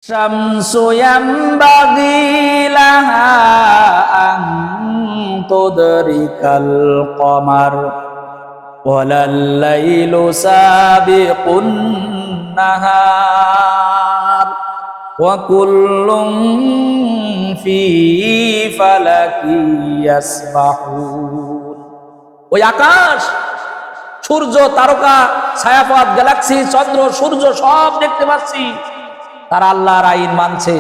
শামসু ইয়ামবাগি লাহা আন তুদরিকাল কমার ওয়ালাল লাইলু সাবিকুন নাহার ওয়া কুল্লুম ফি ফালাকি ইয়াসবাহুন। ওই আকাশ, সূর্য, তারকা, ছায়াপথ, গ্যালাক্সি, চন্দ্র, সূর্য সব দেখতে পাচ্ছি, তারা আল্লাহর আইন মানছে।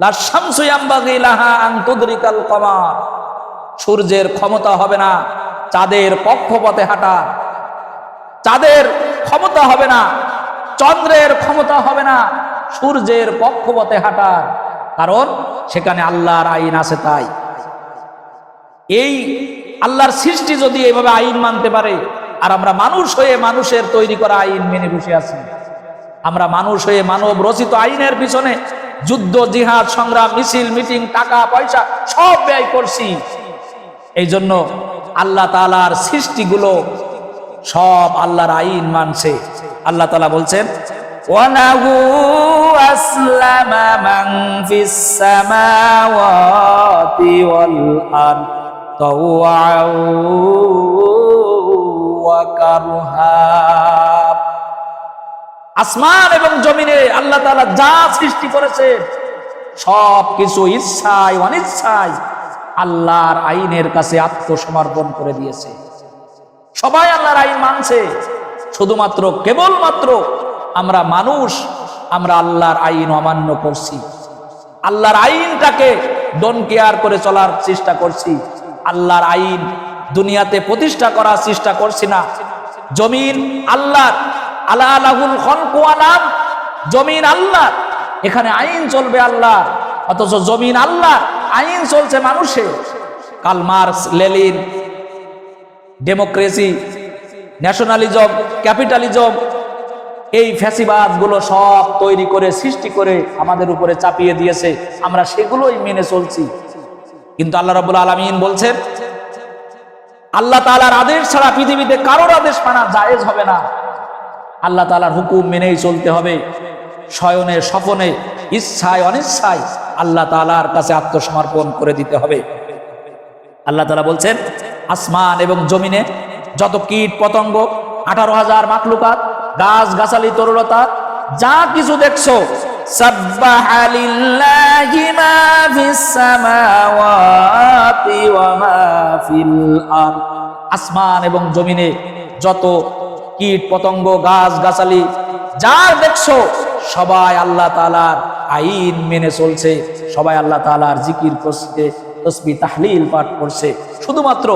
লা শামসু ইয়ামবাগি লাহা আন তুদরিকাল কমার, সূর্যের ক্ষমতা হবে না চাঁদের কক্ষপথে হাঁটা, চাঁদের ক্ষমতা হবে না, চন্দ্রের ক্ষমতা হবে না সূর্যের কক্ষপথে হাঁটার, কারণ সেখানে আল্লাহর আইন আছে। তাই এই আল্লাহর সৃষ্টি যদি এইভাবে আইন মানতে পারে, আর আমরা মানুষ হয়ে মানুষের তৈরি করা আইন মেনে বসে আছি, আমরা মানুষ হয়ে মানব রচিত আইনের পিছনে যুদ্ধ, জিহাদ, সংগ্রাম, মিছিল, মিটিং, টাকা পয়সা সব ব্যয় করছি। এই জন্য আল্লাহ তাআলার সৃষ্টিগুলো সব আল্লাহর আইন মানছে। আল্লাহ তাআলা বলছেন, ওয়ালাহু আসলামা মান ফিস সামাওয়াতি ওয়াল আরদ তাওআউ ওয়া কারহা। আসমান এবং জমিনে আল্লাহ তাআলা যা সৃষ্টি করেছে সব কিছু ইচ্ছায় অনিচ্ছায় আল্লাহর আইনের কাছে আত্মসমর্পণ করে দিয়েছে। সবাই আল্লাহর আইন মানছে, শুধুমাত্র কেবলমাত্র আমরা মানুষ, আমরা আল্লাহর আইন অমান্য করছি। আল্লাহর আইনটাকে ডোন্ট কেয়ার করে চলার চেষ্টা করছি। আল্লাহর আইন দুনিয়াতে প্রতিষ্ঠা করার চেষ্টা করছি না। জমিন আল্লাহর, আলা লাহুল খালকু ওয়াল আমর, জমিন আল্লাহর, এখানে আইন চলবে আল্লাহ, অথচ জমিন আল্লাহ, আইন চলছে মানুষের। Karl Marx, Lenin democracy, nationalism, capitalism, এই ফ্যাসিবাদ গুলো সব তৈরি করে সৃষ্টি করে আমাদের উপরে চাপিয়ে দিয়েছে, আমরা সেগুলোই মেনে চলছি। কিন্তু আল্লাহ রাব্বুল আলামিন বলছেন, আল্লাহ তাআলার আদেশ ছাড়া পৃথিবীতে কারোর আদেশ মানা জায়েজ হবে না। আল্লাহ তাআলার হুকুম মেনেই চলতে হবে। শয়নে স্বপনে, ইচ্ছায় অনিচ্ছায় আল্লাহ তাআলার কাছে আত্মসমর্পণ করে দিতে হবে। আল্লাহ তাআলা বলছেন, আসমান এবং জমিনে যত কীট পতঙ্গ, 18,000 মাখলুকাত, গাছ গাছালি, তরুলতা, যা কিছু দেখছো, সাব্বাহা লিল্লাহি মা ফিস সামাওয়াতি ওয়া মা ফিল আরদ। আসমান এবং জমিনে যত কীট পতঙ্গ, গাছ গাছালি যা দেখছো, সবাই আল্লাহ তাআলার আইন মেনে চলছে, সবাই আল্লাহ তাআলার জিকির করছে, তাসবিহ তাহলিল পাঠ করছে। শুধুমাত্র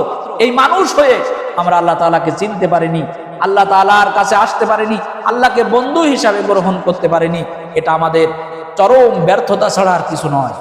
এই মানুষ হয়ে আমরা আল্লাহ তাআলাকে চিনতে পারিনি, আল্লাহ তাআলার কাছে আসতে পারিনি, আল্লাহকে বন্ধু হিসাবে গ্রহণ করতে পারিনি। এটা আমাদের চরম ব্যর্থতা ছাড়া আর কিছু নয়।